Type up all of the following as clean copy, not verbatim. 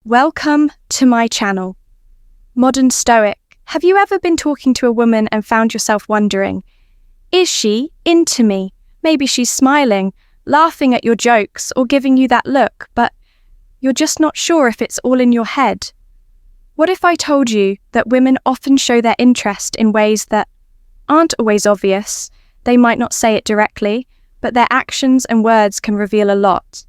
Welcome to my channel. Modern Stoic, have you ever been talking to a woman and found yourself wondering, is she into me? Maybe she's smiling, laughing at your jokes, or giving you that look, but you're just not sure if it's all in your head. What if I told you that women often show their interest in ways that aren't always obvious? They might not say it directly, but their actions and words can reveal a lot.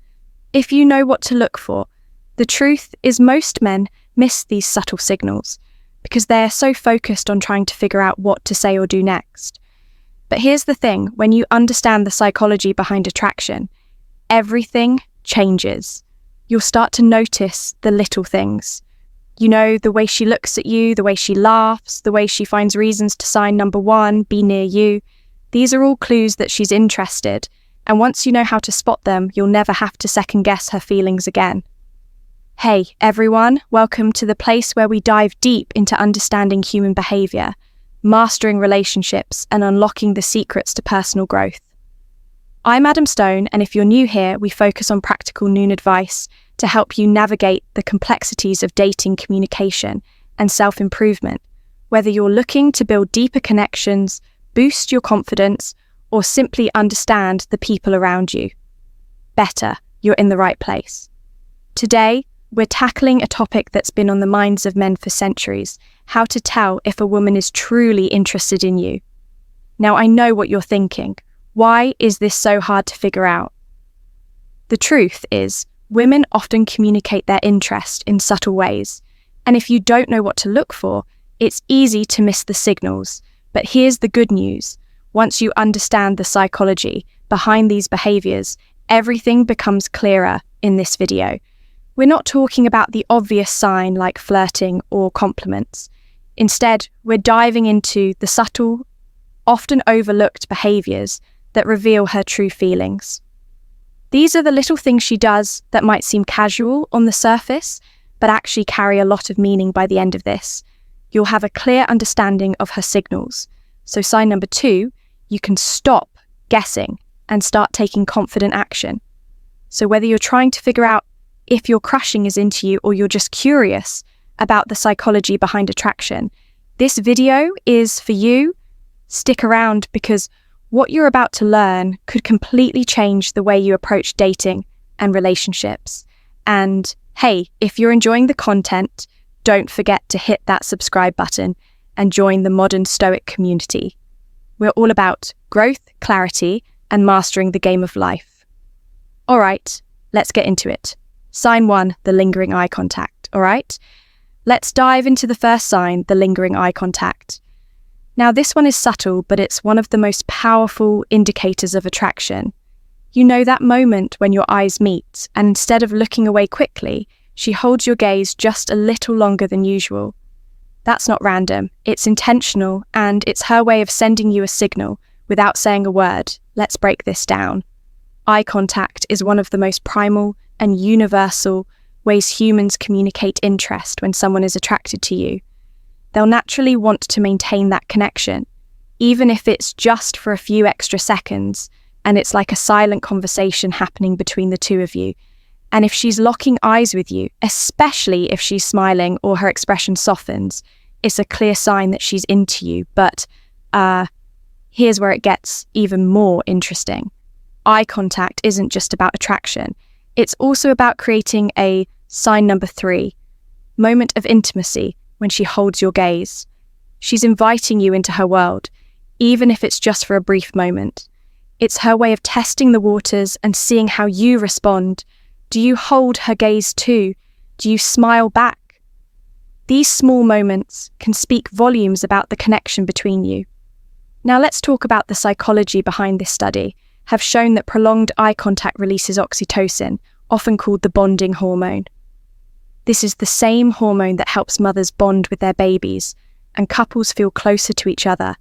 If you know what to look for, the truth is most men miss these subtle signals because they're so focused on trying to figure out what to say or do next. But here's the thing, when you understand the psychology behind attraction, everything changes. You'll start to notice the little things. You know, the way she looks at you, the way she laughs, the way she finds reasons to sign number 1, be near you. These are all clues that she's interested, and once you know how to spot them, you'll never have to second guess her feelings again. Hey everyone, welcome to the place where we dive deep into understanding human behaviour, mastering relationships, and unlocking the secrets to personal growth. I'm Adam Stone, and if you're new here, we focus on practical noon advice to help you navigate the complexities of dating, communication, and self-improvement, whether you're looking to build deeper connections, boost your confidence, or simply understand the people around you better, you're in the right place. Today, we're tackling a topic that's been on the minds of men for centuries: how to tell if a woman is truly interested in you. Now, I know what you're thinking. Why is this so hard to figure out? The truth is, women often communicate their interest in subtle ways, and if you don't know what to look for, it's easy to miss the signals. But here's the good news. Once you understand the psychology behind these behaviors, everything becomes clearer in this video. We're not talking about the obvious sign like flirting or compliments. Instead, we're diving into the subtle, often overlooked behaviors that reveal her true feelings. These are the little things she does that might seem casual on the surface, but actually carry a lot of meaning by the end of this. You'll have a clear understanding of her signals. So sign number 2, you can stop guessing and start taking confident action. So whether you're trying to figure out if your crushing is into you or you're just curious about the psychology behind attraction, this video is for you. Stick around because what you're about to learn could completely change the way you approach dating and relationships. And hey, if you're enjoying the content, don't forget to hit that subscribe button and join the Modern Stoic community. We're all about growth, clarity, and mastering the game of life. All right, let's get into it. Sign 1, the lingering eye contact, all right? Let's dive into the first sign, the lingering eye contact. Now, this one is subtle, but it's one of the most powerful indicators of attraction. You know that moment when your eyes meet, and instead of looking away quickly, she holds your gaze just a little longer than usual. That's not random, it's intentional, and it's her way of sending you a signal without saying a word. Let's break this down. Eye contact is one of the most primal and universal ways humans communicate interest when someone is attracted to you. They'll naturally want to maintain that connection, even if it's just for a few extra seconds, and it's like a silent conversation happening between the two of you. And if she's locking eyes with you, especially if she's smiling or her expression softens, it's a clear sign that she's into you. But here's where it gets even more interesting. Eye contact isn't just about attraction. It's also about creating a sign number 3, moment of intimacy when she holds your gaze. She's inviting you into her world, even if it's just for a brief moment. It's her way of testing the waters and seeing how you respond. Do you hold her gaze too? Do you smile back? These small moments can speak volumes about the connection between you. Now let's talk about the psychology behind this study. Have shown that prolonged eye contact releases oxytocin, often called the bonding hormone. This is the same hormone that helps mothers bond with their babies, and couples feel closer to each other.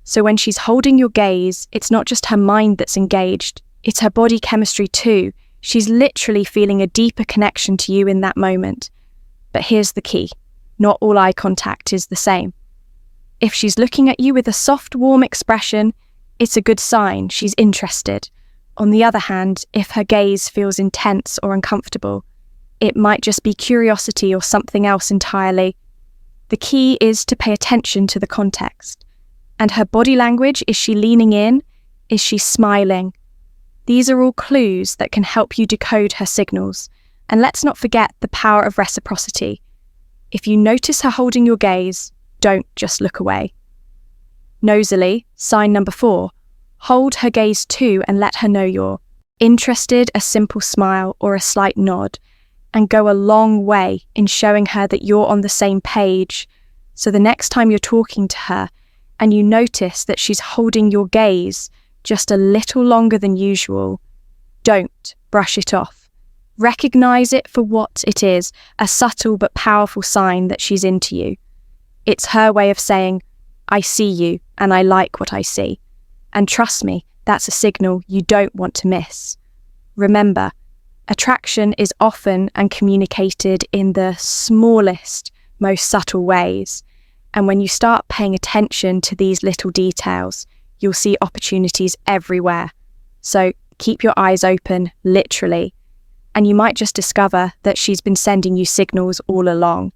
So when she's holding your gaze, it's not just her mind that's engaged, it's her body chemistry too. She's literally feeling a deeper connection to you in that moment. But here's the key, not all eye contact is the same. If she's looking at you with a soft, warm expression, it's a good sign she's interested. On the other hand, if her gaze feels intense or uncomfortable, It might just be curiosity or something else entirely. The key is to pay attention to the context. And her body language, is she leaning in? Is she smiling? These are all clues that can help you decode her signals. And let's not forget the power of reciprocity. If you notice her holding your gaze, don't just look away. Nosily, sign number 4. Hold her gaze too and let her know you're interested. A simple smile or a slight nod and go a long way in showing her that you're on the same page. So the next time you're talking to her and you notice that she's holding your gaze just a little longer than usual, don't brush it off. Recognize it for what it is, a subtle but powerful sign that she's into you. It's her way of saying, I see you and I like what I see. And trust me, that's a signal you don't want to miss. Remember, attraction is often and communicated in the smallest, most subtle ways. And when you start paying attention to these little details, you'll see opportunities everywhere. So keep your eyes open, literally. And you might just discover that she's been sending you signals all along.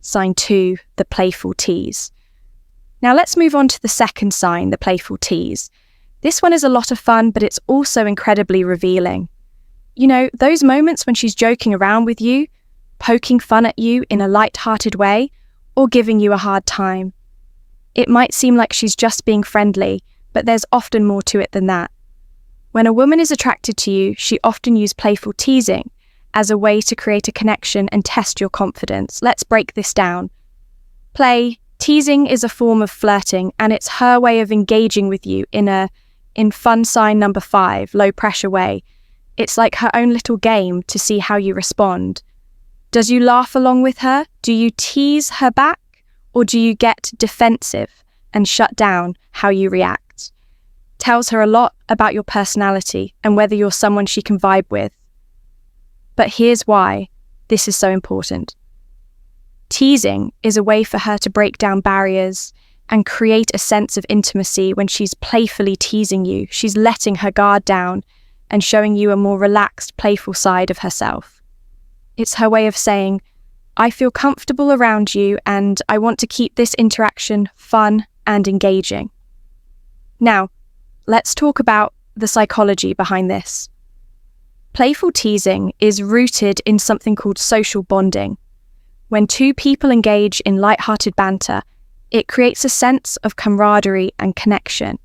Sign 2, the playful tease. Now let's move on to the second sign, the playful tease. This one is a lot of fun, but it's also incredibly revealing. You know, those moments when she's joking around with you, poking fun at you in a light-hearted way, or giving you a hard time. It might seem like she's just being friendly, but there's often more to it than that. When a woman is attracted to you, she often uses playful teasing as a way to create a connection and test your confidence. Let's break this down. Teasing is a form of flirting, and it's her way of engaging with you in fun sign number 5, low pressure way. It's like her own little game to see how you respond. Does you laugh along with her? Do you tease her back? Or do you get defensive and shut down how you react? Tells her a lot about your personality and whether you're someone she can vibe with. But here's why this is so important. Teasing is a way for her to break down barriers and create a sense of intimacy. When she's playfully teasing you, she's letting her guard down and showing you a more relaxed, playful side of herself. It's her way of saying, I feel comfortable around you and I want to keep this interaction fun and engaging. Now, let's talk about the psychology behind this. Playful teasing is rooted in something called social bonding. When two people engage in light-hearted banter, it creates a sense of camaraderie and connection.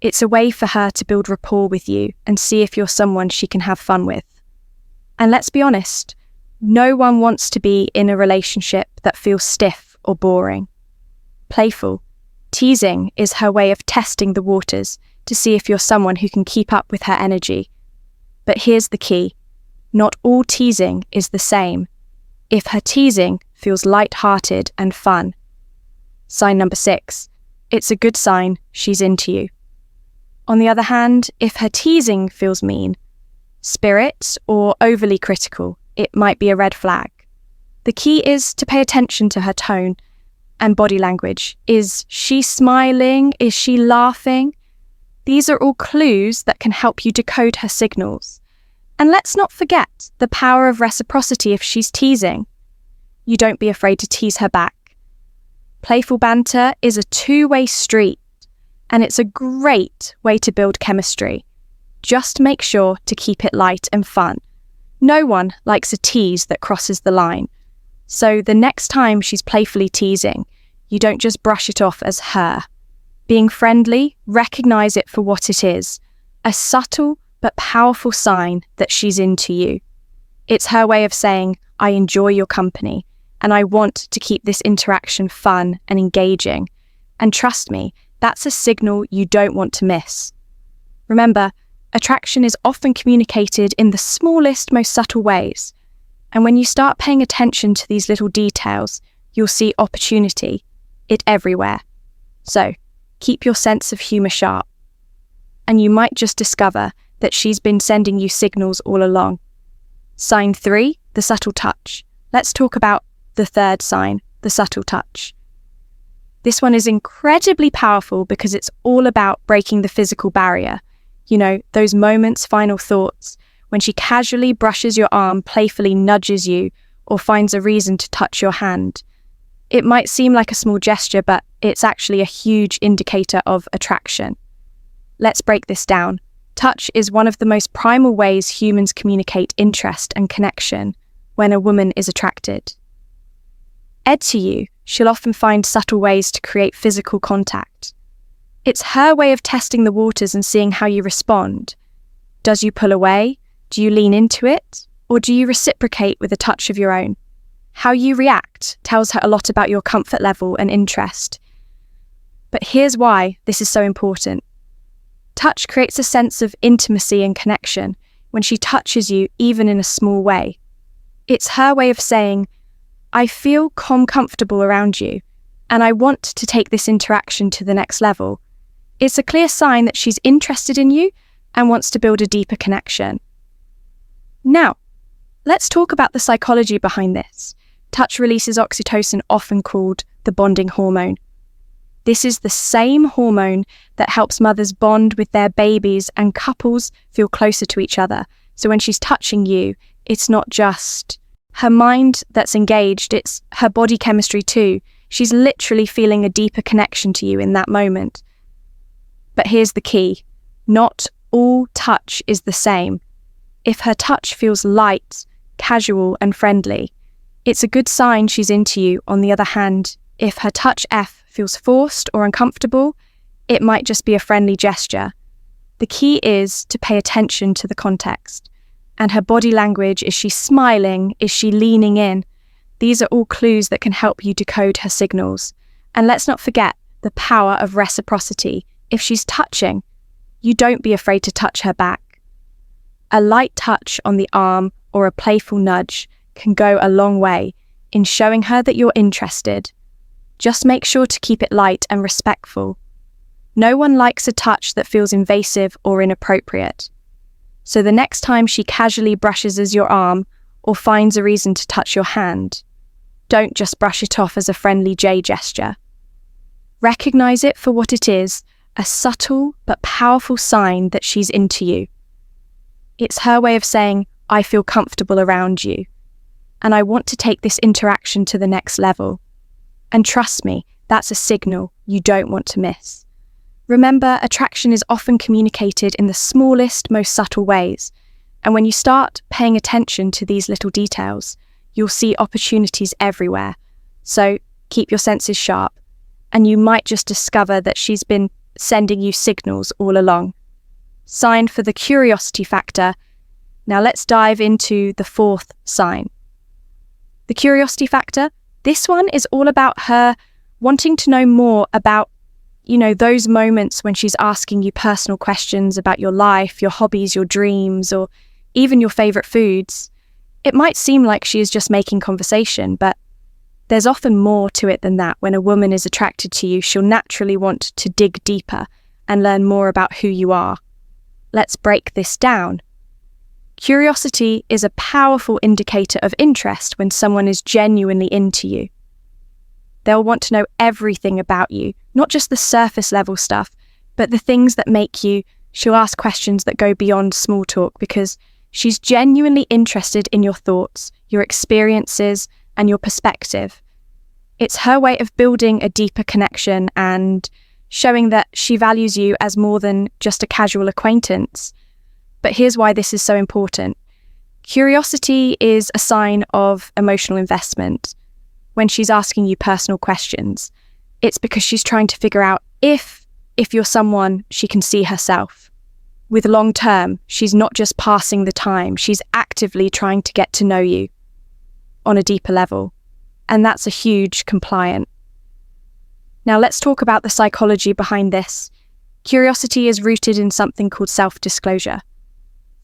It's a way for her to build rapport with you and see if you're someone she can have fun with. And let's be honest, no one wants to be in a relationship that feels stiff or boring. Playful teasing is her way of testing the waters to see if you're someone who can keep up with her energy. But here's the key. Not all teasing is the same. If her teasing feels light-hearted and fun, sign number 6, it's a good sign she's into you. On the other hand, if her teasing feels mean, spirit, or overly critical, it might be a red flag. The key is to pay attention to her tone and body language. Is she smiling? Is she laughing? These are all clues that can help you decode her signals. And let's not forget the power of reciprocity if she's teasing. You don't be afraid to tease her back. Playful banter is a two-way street, and it's a great way to build chemistry. Just make sure to keep it light and fun. No one likes a tease that crosses the line. So the next time she's playfully teasing, you don't just brush it off as her. Being friendly, recognize it for what it is, a subtle but powerful sign that she's into you. It's her way of saying, I enjoy your company, and I want to keep this interaction fun and engaging. And trust me, that's a signal you don't want to miss. Remember, attraction is often communicated in the smallest, most subtle ways. And when you start paying attention to these little details, you'll see opportunity. It everywhere. So, keep your sense of humour sharp. And you might just discover that she's been sending you signals all along. Sign 3, the subtle touch. Let's talk about the third sign, the subtle touch. This one is incredibly powerful because it's all about breaking the physical barrier. You know, those moments, final thoughts, when she casually brushes your arm, playfully nudges you, or finds a reason to touch your hand. It might seem like a small gesture, but it's actually a huge indicator of attraction. Let's break this down. Touch is one of the most primal ways humans communicate interest and connection when a woman is attracted. To you, she'll often find subtle ways to create physical contact. It's her way of testing the waters and seeing how you respond. Does you pull away? Do you lean into it? Or do you reciprocate with a touch of your own? How you react tells her a lot about your comfort level and interest. But here's why this is so important. Touch creates a sense of intimacy and connection when she touches you, even in a small way. It's her way of saying, I feel comfortable around you, and I want to take this interaction to the next level. It's a clear sign that she's interested in you and wants to build a deeper connection. Now, let's talk about the psychology behind this. Touch releases oxytocin, often called the bonding hormone. This is the same hormone that helps mothers bond with their babies and couples feel closer to each other. So when she's touching you, it's not just her mind that's engaged, it's her body chemistry too. She's literally feeling a deeper connection to you in that moment. But here's the key. Not all touch is the same. If her touch feels light, casual, and friendly, it's a good sign she's into you. On the other hand, if her touch feels forced or uncomfortable, it might just be a friendly gesture. The key is to pay attention to the context. And her body language, is she smiling? Is she leaning in? These are all clues that can help you decode her signals. And let's not forget the power of reciprocity. If she's touching, you don't be afraid to touch her back. A light touch on the arm or a playful nudge can go a long way in showing her that you're interested. Just make sure to keep it light and respectful. No one likes a touch that feels invasive or inappropriate. So the next time she casually brushes your arm or finds a reason to touch your hand, don't just brush it off as a friendly J gesture. Recognize it for what it is, a subtle but powerful sign that she's into you. It's her way of saying, I feel comfortable around you, and I want to take this interaction to the next level. And trust me, that's a signal you don't want to miss. Remember, attraction is often communicated in the smallest, most subtle ways. And when you start paying attention to these little details, you'll see opportunities everywhere. So keep your senses sharp, and you might just discover that she's been sending you signals all along. Sign for the curiosity factor. Now let's dive into the fourth sign. The curiosity factor, this one is all about her wanting to know more about, those moments when she's asking you personal questions about your life, your hobbies, your dreams, or even your favorite foods. It might seem like she is just making conversation, but there's often more to it than that. When a woman is attracted to you, she'll naturally want to dig deeper and learn more about who you are. Let's break this down. Curiosity is a powerful indicator of interest when someone is genuinely into you. They'll want to know everything about you, not just the surface level stuff, but the things that make you. She'll ask questions that go beyond small talk because she's genuinely interested in your thoughts, your experiences, and your perspective. It's her way of building a deeper connection and showing that she values you as more than just a casual acquaintance. But here's why this is so important. Curiosity is a sign of emotional investment. When she's asking you personal questions, it's because she's trying to figure out if you're someone she can see herself. With long term, she's not just passing the time, she's actively trying to get to know you on a deeper level. And that's a huge compliant. Now let's talk about the psychology behind this. Curiosity is rooted in something called self-disclosure.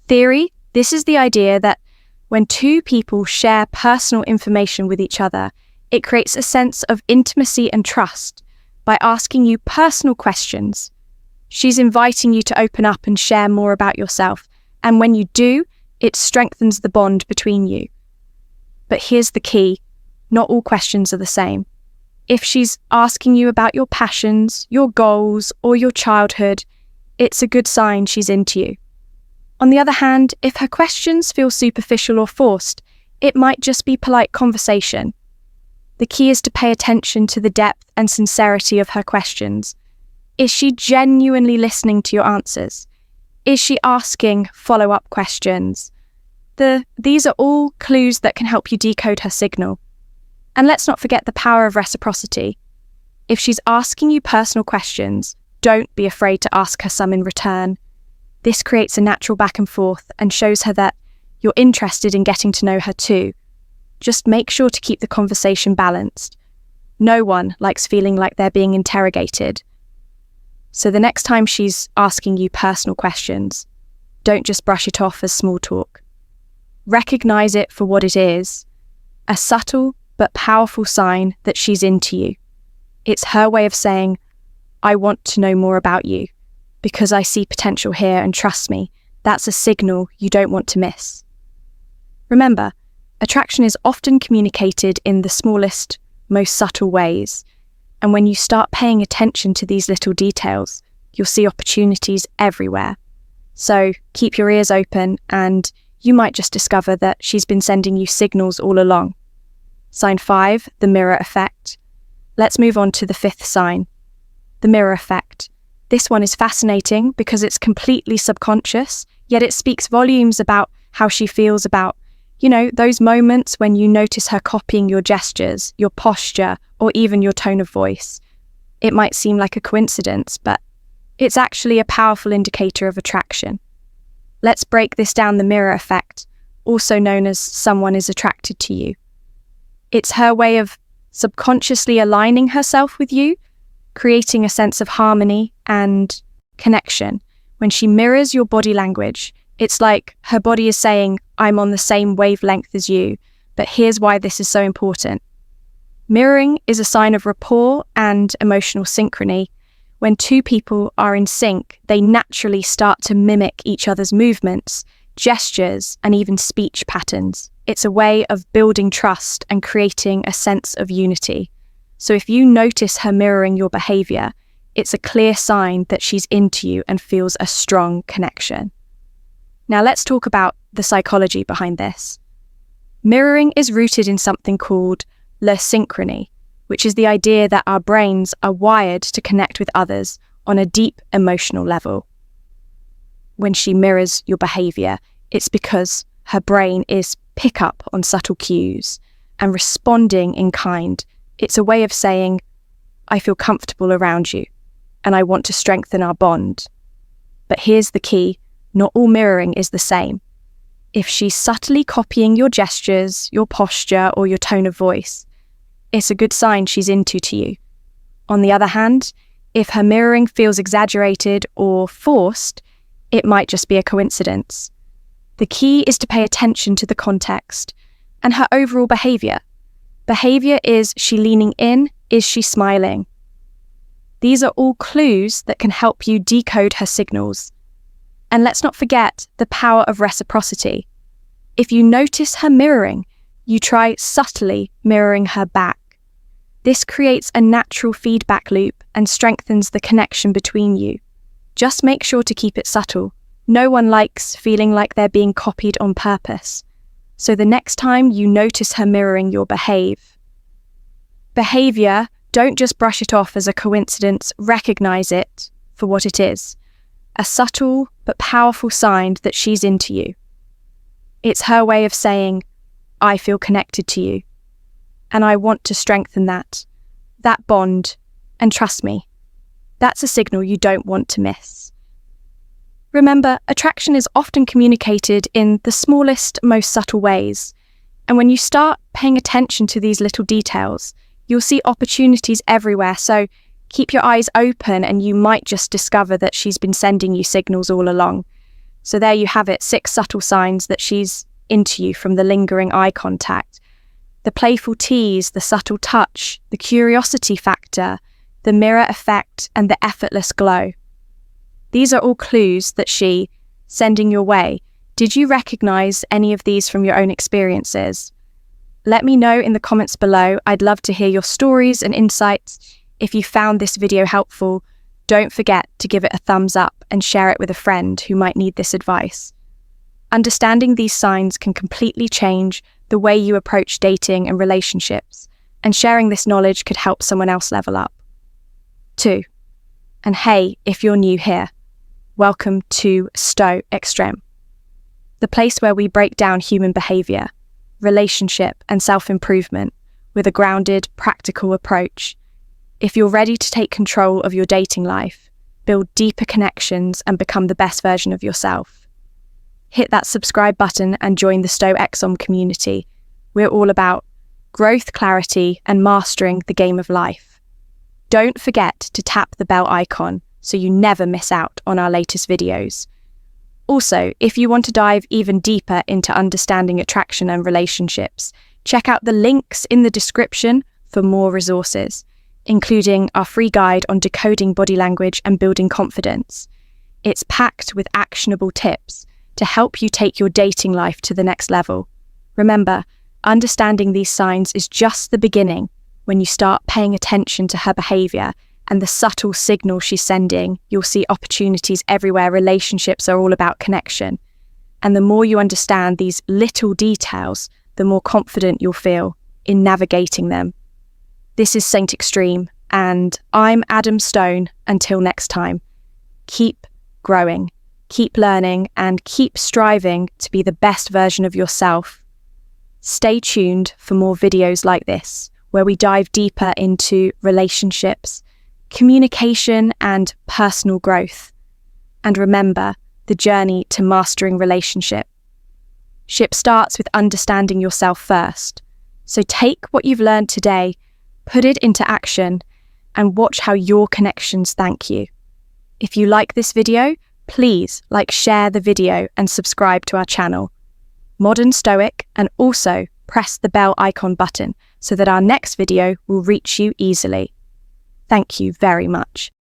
Theory, this is the idea that when two people share personal information with each other, it creates a sense of intimacy and trust by asking you personal questions. She's inviting you to open up and share more about yourself. And when you do, it strengthens the bond between you. But here's the key. Not all questions are the same. If she's asking you about your passions, your goals, or your childhood, it's a good sign she's into you. On the other hand, if her questions feel superficial or forced, it might just be polite conversation. The key is to pay attention to the depth and sincerity of her questions. Is she genuinely listening to your answers? Is she asking follow-up questions? These are all clues that can help you decode her signal. And let's not forget the power of reciprocity. If she's asking you personal questions, don't be afraid to ask her some in return. This creates a natural back and forth and shows her that you're interested in getting to know her too. Just make sure to keep the conversation balanced. No one likes feeling like they're being interrogated. So the next time she's asking you personal questions, don't just brush it off as small talk. Recognize it for what it is, a subtle but powerful sign that she's into you. It's her way of saying, I want to know more about you because I see potential here, and trust me, that's a signal you don't want to miss. Remember, attraction is often communicated in the smallest, most subtle ways. And when you start paying attention to these little details, you'll see opportunities everywhere. So keep your ears open and you might just discover that she's been sending you signals all along. Sign 5, the mirror effect. Let's move on to the 5th sign, the mirror effect. This one is fascinating because it's completely subconscious, yet it speaks volumes about how she feels about, those moments when you notice her copying your gestures, your posture, or even your tone of voice. It might seem like a coincidence, but it's actually a powerful indicator of attraction. Let's break this down: the mirror effect, also known as someone is attracted to you. It's her way of subconsciously aligning herself with you, creating a sense of harmony and connection. When she mirrors your body language, it's like her body is saying, I'm on the same wavelength as you, but here's why this is so important. Mirroring is a sign of rapport and emotional synchrony. When two people are in sync, they naturally start to mimic each other's movements, gestures, and even speech patterns. It's a way of building trust and creating a sense of unity. So if you notice her mirroring your behavior, it's a clear sign that she's into you and feels a strong connection. Now let's talk about the psychology behind this. Mirroring is rooted in something called la synchrony, which is the idea that our brains are wired to connect with others on a deep emotional level. When she mirrors your behavior, it's because her brain is pick up on subtle cues and responding in kind. It's a way of saying, I feel comfortable around you and I want to strengthen our bond. But here's the key. Not all mirroring is the same. If she's subtly copying your gestures, your posture, or your tone of voice, it's a good sign she's into you. On the other hand, if her mirroring feels exaggerated or forced, it might just be a coincidence. The key is to pay attention to the context and her overall behavior. Behavior: is she leaning in? Is she smiling? These are all clues that can help you decode her signals. And let's not forget the power of reciprocity. If you notice her mirroring, you try subtly mirroring her back. This creates a natural feedback loop and strengthens the connection between you. Just make sure to keep it subtle. No one likes feeling like they're being copied on purpose. So the next time you notice her mirroring your behavior, don't just brush it off as a coincidence. Recognize it for what it is. A subtle but powerful sign that she's into you. It's her way of saying, I feel connected to you, and I want to strengthen that bond, and trust me, that's a signal you don't want to miss. Remember, attraction is often communicated in the smallest, most subtle ways, and when you start paying attention to these little details, you'll see opportunities everywhere. So keep your eyes open and you might just discover that she's been sending you signals all along. So there you have it, 6 subtle signs that she's into you, from the lingering eye contact, the playful tease, the subtle touch, the curiosity factor, the mirror effect, and the effortless glow. These are all clues that she's sending your way. Did you recognize any of these from your own experiences? Let me know in the comments below. I'd love to hear your stories and insights. If you found this video helpful, don't forget to give it a thumbs up and share it with a friend who might need this advice. Understanding these signs can completely change the way you approach dating and relationships, and sharing this knowledge could help someone else level up. 2. And hey, if you're new here, welcome to Sto Extreme, the place where we break down human behavior, relationship, and self-improvement with a grounded, practical approach. If you're ready to take control of your dating life, build deeper connections, and become the best version of yourself, hit that subscribe button and join the Sto Exom community. We're all about growth, clarity, and mastering the game of life. Don't forget to tap the bell icon so you never miss out on our latest videos. Also, if you want to dive even deeper into understanding attraction and relationships, check out the links in the description for more resources, including our free guide on decoding body language and building confidence. It's packed with actionable tips to help you take your dating life to the next level. Remember, understanding these signs is just the beginning. When you start paying attention to her behavior and the subtle signals she's sending, you'll see opportunities everywhere. Relationships are all about connection. And the more you understand these little details, the more confident you'll feel in navigating them. This is Saint Extreme, and I'm Adam Stone. Until next time, keep growing, keep learning, and keep striving to be the best version of yourself. Stay tuned for more videos like this, where we dive deeper into relationships, communication, and personal growth. And remember, the journey to mastering relationship starts with understanding yourself first. So take what you've learned today, put it into action, and watch how your connections thank you. If you like this video, please share the video and subscribe to our channel, Modern Stoic, and also press the bell icon button so that our next video will reach you easily. Thank you very much.